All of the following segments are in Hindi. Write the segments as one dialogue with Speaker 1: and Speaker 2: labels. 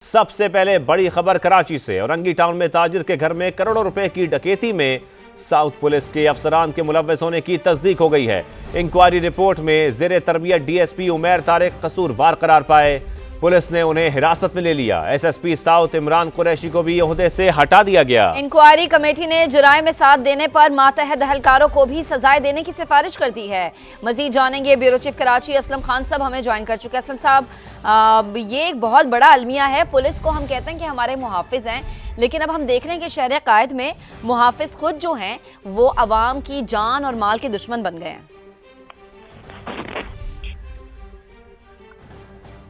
Speaker 1: सबसे पहले बड़ी खबर कराची से। औरंगी टाउन में ताजिर के घर में करोड़ों रुपए की डकैती में साउथ पुलिस के अफसरान के मुलव्वस होने की तस्दीक हो गई है। इंक्वायरी रिपोर्ट में जेर तरबियत डीएसपी उमैर तारिक कसूरवार करार पाए। पुलिस ने उन्हें हिरासत में ले लिया। एसएसपी साउथ इमरान कुरैशी को भी ओहदे से हटा दिया गया।
Speaker 2: इंक्वायरी कमेटी ने जुराए में साथ देने पर मातहत अहलकारों को भी सजाएं देने की सिफारिश कर दी है। मजीद जानेंगे ब्यूरो चीफ कराची असलम खान साहब हमें ज्वाइन कर चुके हैं। असलम साहब, ये एक बहुत बड़ा अलमिया है। पुलिस को हम कहते हैं कि हमारे मुहाफिज हैं, लेकिन अब हम देख रहे हैं कि शहर कायद में मुहाफिज खुद जो हैं वो अवाम की जान और माल के दुश्मन बन गए हैं।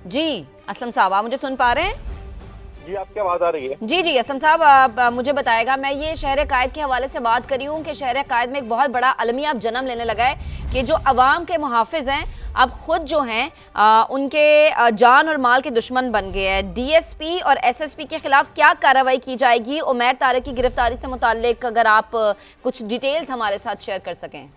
Speaker 2: जी असलम साहब, आप मुझे सुन पा रहे हैं?
Speaker 3: जी, आपकी आवाज आ रही है?
Speaker 2: जी असलम साहब, आप मुझे बताएगा। मैं ये शहर कायद के हवाले से बात करी हूँ कि शहर कायद में एक बहुत बड़ा अलमिया अब जन्म लेने लगा है कि जो अवाम के मुहाफिज हैं अब खुद जो हैं उनके जान और माल के दुश्मन बन गए हैं। डीएसपी और एसएसपी के खिलाफ क्या कार्रवाई की जाएगी? उमैर तारिक की गिरफ्तारी से मुताल्लिक अगर आप कुछ डिटेल्स हमारे साथ शेयर कर सकें।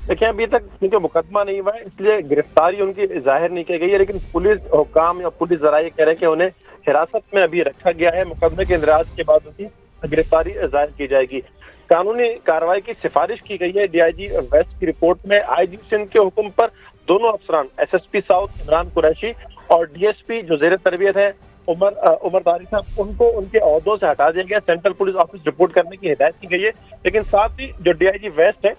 Speaker 3: देखिए, अभी तक क्योंकि मुकदमा नहीं हुआ है इसलिए गिरफ्तारी उनकी जाहिर नहीं की गई है, लेकिन पुलिस हुकाम या पुलिस जराये कह रहे हैं कि उन्हें हिरासत में अभी रखा गया है। मुकदमे के इंदराज के बाद उनकी गिरफ्तारी जाहिर की जाएगी। कानूनी कार्रवाई की सिफारिश की गई है। डीआईजी वेस्ट की रिपोर्ट में आईजी सिंध के हुक्म पर दोनों अफसरान एसएसपी साउथ इमरान कुरैशी और डीएसपी जो जेर तरबियत है उमर तारिक साहब, उनको उनके ओहदों से हटा दिया गया। सेंट्रल पुलिस ऑफिस रिपोर्ट करने की हिदायत की गई है, लेकिन साथ ही जो डीआईजी वेस्ट है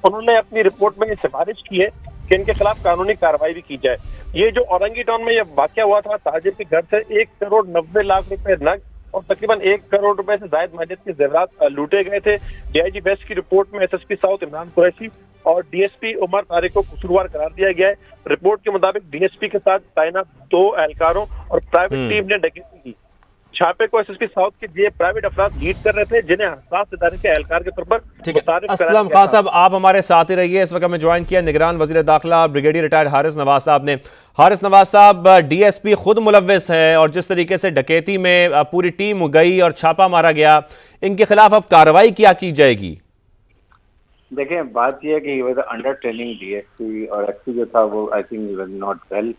Speaker 3: उन्होंने अपनी रिपोर्ट में ये सिफारिश की है कि इनके खिलाफ कानूनी कार्रवाई भी की जाए। ये जो औरंगी टाउन में ये वाकया हुआ था, ताजिर के घर से 1,90,00,000 रुपए नग और तकरीबन 1 करोड़ रुपए से जायद मालियत के जेवरात लूटे गए थे। डीआईजी वेस्ट की रिपोर्ट में एसएसपी साउथ इमरान कुरैशी और डीएसपी उमर तारिक को कसूरवार करार दिया गया है। रिपोर्ट के मुताबिक डीएसपी के साथ तैनात 2 एहलकारों और प्राइवेट टीम ने डकैती की। छापे को एसएसपी साउथ के लिए प्राइवेट अफराद लीड कर रहे थे, जिन्हें हसास इदारे के एहलकार के तौर पर
Speaker 1: असलम खान साहब, आप हमारे साथ ही रहिए। इस वक्त हमें ज्वाइन किया निगरान वजीर दाखिला ब्रिगेडियर रिटायर्ड हारिस नवाज साहब ने। हारिस नवाज साहब, डीएसपी खुद मुलव्वस है और जिस तरीके से डकैती में पूरी टीम गई और छापा मारा गया, इनके खिलाफ अब कार्रवाई क्या की जाएगी?
Speaker 4: देखें, बात यह है कि वॉज अंडर ट्रेनिंग डीएसपी और एसपी जो था वो I think was not well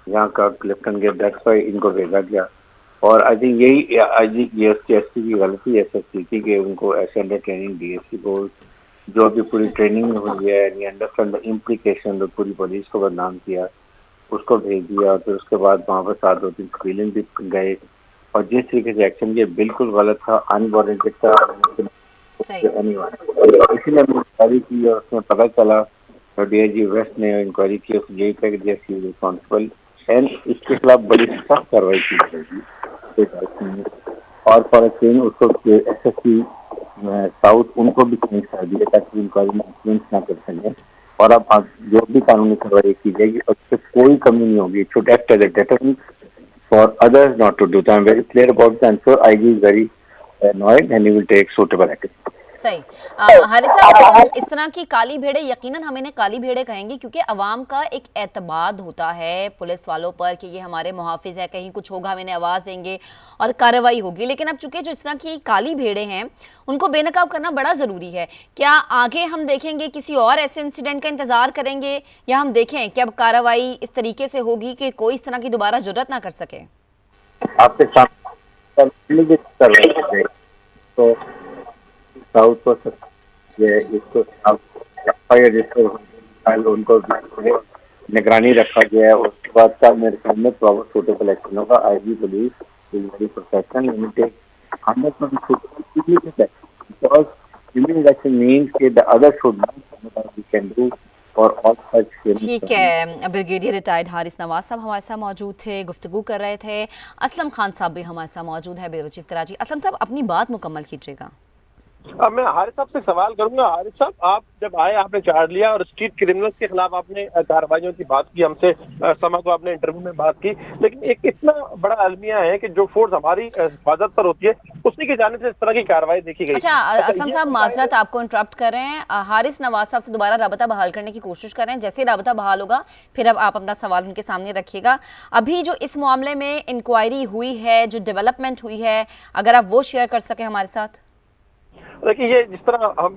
Speaker 4: यहाँ का लेफ्टिनेंट गेट, दैट्स व्हाई इनको भेजा गया। और आई थिंक यही आई एसपी की गलती एसएसपी की कि उनको ऐसे अंडर ट्रेनिंग डीएसपी को जो अभी पूरी ट्रेनिंग में हुई है यानी अंडरस्टैंड द इम्प्लीकेशन, तो पूरी पुलिस को बदनाम किया, उसको भेज दिया। फिर उसके बाद वहाँ पर 7-2-3 सिविलियन भी गए और जिस तरीके से एक्शन किया बिल्कुल गलत था, अनवारंटेड था। इसलिए हमने इंक्वायरी की और उसमें पता चला और डीआईजी वेस्ट ने इंक्वायरी की, उसने यही कहा कि डीएसपी इज रिस्पॉन्सिबल एंड इसके खिलाफ बड़ी सख्त कार्रवाई की जाएगी। और फॉर चेंज उसको एसएसपी साउथ उनको भी चेंज कर दिया ताकि इंक्वायरी में इन्फ्लुएंस ना कर सकें। और अब जो भी कानूनी कार्रवाई की जाएगी उससे कोई कमी नहीं होगी। It should act as a deterrent for others not to do. I am very clear about the answer. IG is very annoyed and he will take suitable action.
Speaker 2: सही। हारिस साहब, इस तरह की काली भेड़े, यकीनन हम इन्हें काली भेड़े कहेंगे क्योंकि अवाम का एक एतमाद होता है पुलिस वालों पर कि ये हमारे मुहाफिज है, कहीं कुछ होगा हम इन्हें आवाज़ देंगे और कार्रवाई होगी। लेकिन अब चूंकि जो इस तरह की काली भेड़े हैं उनको बेनकाब करना बड़ा ज़रूरी है। क्या आगे हम देखेंगे किसी और ऐसे इंसिडेंट का इंतज़ार करेंगे या हम देखें कि अब कार्रवाई इस तरीके से होगी कि कोई इस तरह की दोबारा जुर्रत ना कर सके?
Speaker 4: आपके साथ तो साउथ को इसको उनको निगरानी रखा गया है। उसके बाद का मेरे सामने प्रॉपर सूटेबल एक्शन होगा। IG police is very professional and take 100% because giving action means that the other should know what we can do.
Speaker 2: ठीक है, ब्रिगेडियर रिटायर्ड हारिस नवाज साहब हमारे साथ मौजूद थे, गुफ्तगू कर रहे थे। असलम खान साहब भी हमारे साथ मौजूद है, ब्यूरो चीफ कराची। असलम साहब, अपनी बात मुकम्मल कीजिएगा।
Speaker 3: अब मैं हारिस साहब से सवाल करूंगा। हारिस साहब, आप जब आए आपने चार्ज लिया और स्ट्रीट क्रिमिनल्स के खिलाफ आपने कार्रवाइयों की बात की, हमसे समा को आपने इंटरव्यू में बात की, लेकिन एक इतना बड़ा अलमिया है कि जो फोर्स हमारी हिफाजत पर होती है उसी की जाने से इस तरह की कार्रवाई देखी गई।
Speaker 2: अच्छा असलम साहब, माजरत आपको इंटरप्ट कर रहे हैं। हारिस नवाज साहब से दोबारा राबता बहाल करने की कोशिश कर रहे हैं। जैसे राबता बहाल होगा फिर अब आप अपना सवाल उनके सामने रखिएगा। अभी जो इस मामले में इंक्वायरी हुई है, जो डेवलपमेंट हुई है, अगर आप वो शेयर कर सके हमारे साथ।
Speaker 3: देखिए, ये जिस तरह हम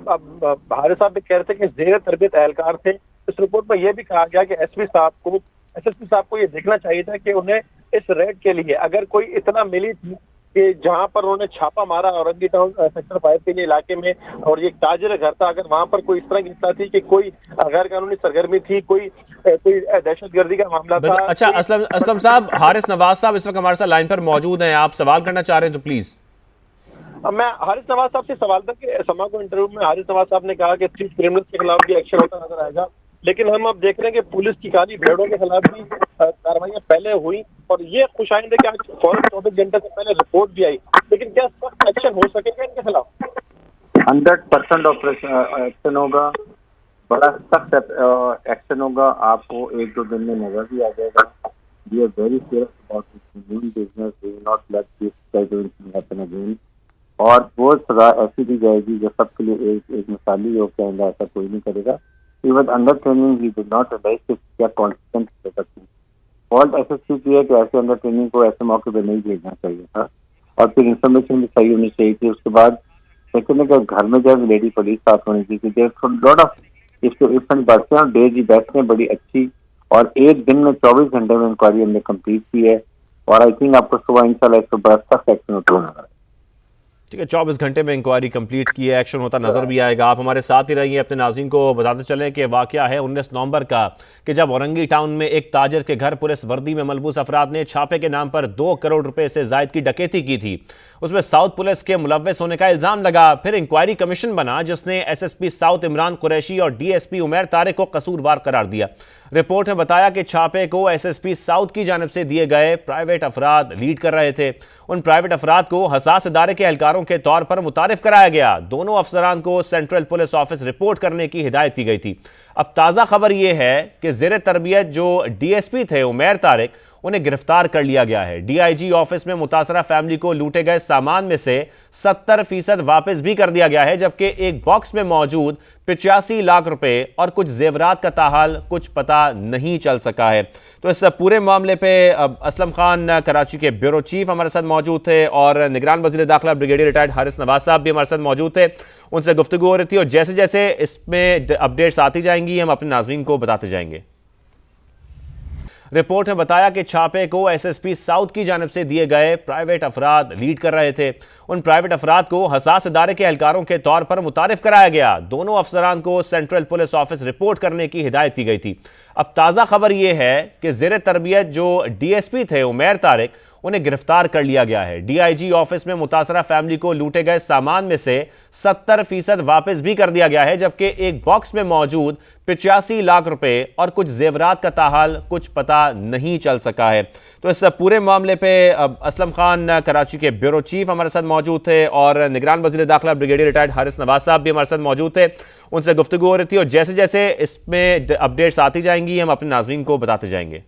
Speaker 3: हारिस साहब भी कह रहे थे कि जेर तरबियत एहलकार थे, इस रिपोर्ट में यह भी कहा गया कि एसपी साहब को एसएसपी साहब को ये देखना चाहिए था कि उन्हें इस रेड के लिए अगर कोई इतना मिली थी कि जहां पर उन्होंने छापा मारा औरंगी टाउन सेक्टर 5 के इलाके में, और ये ताजिर घर था, अगर वहां पर कोई इस तरह की इत्तला थी कि कोई गैर कानूनी सरगर्मी थी, कोई दहशतगर्दी का मामला था।
Speaker 1: अच्छा, असलम साहब, हारिस नवाज साहब इस वक्त हमारे साथ लाइन पर मौजूद हैं, आप सवाल करना चाह रहे हैं तो प्लीज।
Speaker 3: अब मैं हारिस नवाज साहब से सवाल था कि समा को इंटरव्यू में हारिस नवाज साहब ने कहा कि 30 क्रिमिनल्स के खिलाफ भी एक्शन होता नजर आएगा, लेकिन हम अब देख रहे हैं कि पुलिस की काली भेड़ों के खिलाफ भी कार्रवाइयां पहले हुई, और ये खुशाइंद है कि आज फौरन 24 घंटे से पहले रिपोर्ट भी आई, लेकिन क्या सख्त एक्शन हो सकेगा इनके खिलाफ?
Speaker 4: 100% ऑपरेशन एक्शन होगा, बड़ा सख्त एक्शन होगा, आपको 1-2 दिन में नजर भी आ जाएगा। We are very serious about this business, we will not let this type of thing happen again, और वो सजा ऐसी दी जाएगी जो सबके लिए एक मिसाली हो के आएगा, ऐसा कोई नहीं करेगा। Even under training he did not realize कि क्या कॉन्सिक्वेंस हो सकती है। फॉल्ट एसएसपी की है कि ऐसे अंडर ट्रेनिंग को ऐसे मौके पर नहीं भेजना चाहिए था, और फिर इंफॉर्मेशन भी सही होनी चाहिए थी। उसके बाद सेकंड है घर में जब लेडी पुलिस साथ होनी चाहिए, देयर लॉट ऑफ इसमें बढ़ते हैं, डेज की बैठने बड़ी अच्छी, और एक दिन में 24 घंटे में इंक्वायरी हमने कंप्लीट की है, और आई थिंक आपको सुबह इंशाल्लाह इसको बड़ा सख्त एक्शन होता है।
Speaker 1: ठीक है, 24 घंटे में इंक्वायरी कंप्लीट की है, एक्शन होता नजर भी आएगा। आप हमारे साथ ही रहिए, अपने नाज़रीन को बताते चलें कि वाकया है 19 नवंबर का, कि जब औरंगी टाउन में एक ताजिर के घर पुलिस वर्दी में मलबूस अफराद ने छापे के नाम पर 2 करोड़ रुपए से जायद की डकैती की थी। उसमें साउथ पुलिस के मुलव्वस होने का इल्जाम लगा। फिर इंक्वायरी कमीशन बना जिसने एसएसपी साउथ इमरान कुरैशी और डीएसपी उमैर तारिक को कसूरवार करार दिया। रिपोर्ट में बताया कि छापे को एसएसपी साउथ की जानिब से दिए गए प्राइवेट अफराद लीड कर रहे थे। उन प्राइवेट अफराद को हसास इदारे के एहलकारों के तौर पर मुतारिफ कराया गया। दोनों अफसरान को सेंट्रल पुलिस ऑफिस रिपोर्ट करने की हिदायत की गई थी। अब ताज़ा खबर यह है कि ज़ेर तरबियत जो डीएसपी थे उमैर तारिक, उन्हें गिरफ्तार कर लिया गया है। डीआईजी ऑफिस में मुतासरा फैमिली को लूटे गए सामान में से 70% वापस भी कर दिया गया है, जबकि एक बॉक्स में मौजूद 85 लाख रुपए और कुछ जेवरात का ताहाल कुछ पता नहीं चल सका है। तो इस पूरे मामले पे असलम खान कराची के ब्यूरो चीफ हमारे साथ मौजूद थे, और निगरान वज़ीर दाखिला ब्रिगेडियर रिटायर्ड हारिस नवाज साहब भी हमारे साथ मौजूद थे। उनसे गुफ्तगू हो रही थी, और जैसे जैसे इसमें अपडेट्स आती जाएंगी हम अपने नाज़रीन को बताते जाएंगे। रिपोर्ट में बताया कि छापे को एसएसपी साउथ की जानिब से दिए गए प्राइवेट अफराद लीड कर रहे थे। उन प्राइवेट अफराद को हसास इदारे के एहलकारों के तौर पर मुतारिफ कराया गया। दोनों अफसरान को सेंट्रल पुलिस ऑफिस रिपोर्ट करने की हिदायत की गई थी। अब ताज़ा खबर यह है कि ज़ेर तरबियत जो डीएसपी थे उमैर तारिक, उन्हें गिरफ्तार कर लिया गया है। डीआईजी ऑफिस में मुतासरा फैमिली को लूटे गए सामान में से 70% वापस भी कर दिया गया है, जबकि एक बॉक्स में मौजूद 85 लाख रुपए और कुछ जेवरात का ताहाल कुछ पता नहीं चल सका है। तो इस पूरे मामले पे असलम खान कराची के ब्यूरो चीफ हमारे साथ मौजूद थे, और निगरान वज़ीर दाखिला ब्रिगेडियर रिटायर्ड हारिस नवाज साहब भी हमारे साथ मौजूद थे। उनसे गुफ्तगू हो रही थी, और जैसे जैसे इसमें अपडेट्स आती जाएंगी हम अपने नाज़रीन को बताते जाएंगे।